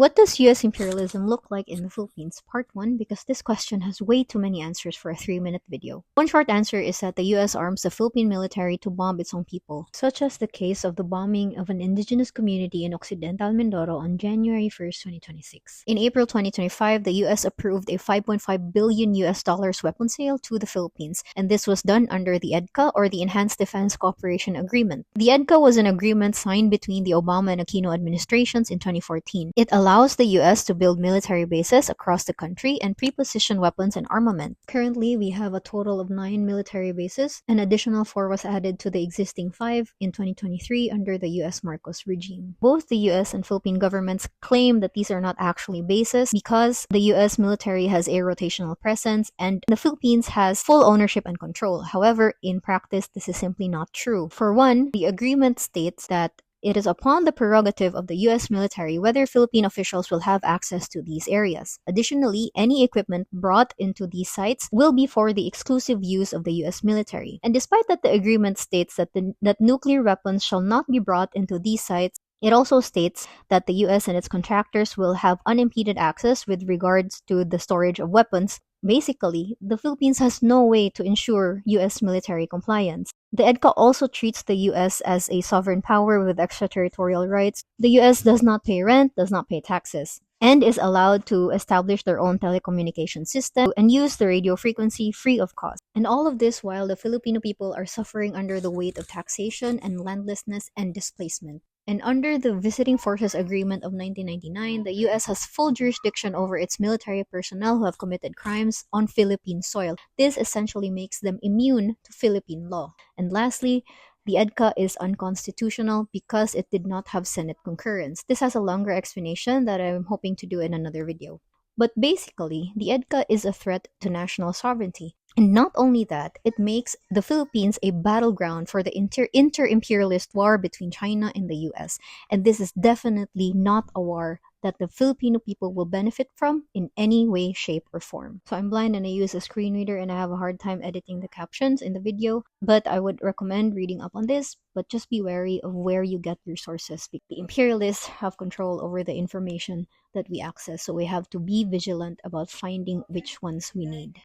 What does US imperialism look like in the Philippines? Part 1, because this question has way too many answers for a 3-minute video. One short answer is that the US arms the Philippine military to bomb its own people, such as the case of the bombing of an indigenous community in Occidental Mindoro on January 1st, 2026. In April 2025, the US approved a $5.5 billion weapon sale to the Philippines, and this was done under the EDCA, or the Enhanced Defense Cooperation Agreement. The EDCA was an agreement signed between the Obama and Aquino administrations in 2014. It allows the US to build military bases across the country and pre-position weapons and armament. Currently, we have a total of 9 military bases. An additional 4 was added to the existing 5 in 2023 under the US Marcos regime. Both the US and Philippine governments claim that these are not actually bases because the US military has a rotational presence and the Philippines has full ownership and control. However, in practice, this is simply not true. For one, the agreement states that it is upon the prerogative of the US military whether Philippine officials will have access to these areas. Additionally, any equipment brought into these sites will be for the exclusive use of the US military. And despite that the agreement states that nuclear weapons shall not be brought into these sites, it also states that the US and its contractors will have unimpeded access with regards to the storage of weapons. Basically, the Philippines has no way to ensure US military compliance. The EDCA also treats the US as a sovereign power with extraterritorial rights. The US does not pay rent, does not pay taxes, and is allowed to establish their own telecommunication system and use the radio frequency free of cost. And all of this while the Filipino people are suffering under the weight of taxation and landlessness and displacement. And under the Visiting Forces Agreement of 1999, the US has full jurisdiction over its military personnel who have committed crimes on Philippine soil. This essentially makes them immune to Philippine law. And lastly, the EDCA is unconstitutional because it did not have Senate concurrence. This has a longer explanation that I'm hoping to do in another video. But basically, the EDCA is a threat to national sovereignty. And not only that, it makes the Philippines a battleground for the inter-imperialist war between China and the US. And this is definitely not a war that the Filipino people will benefit from in any way, shape, or form. So I'm blind and I use a screen reader and I have a hard time editing the captions in the video, but I would recommend reading up on this, but just be wary of where you get your sources. The imperialists have control over the information that we access, so we have to be vigilant about finding which ones we need.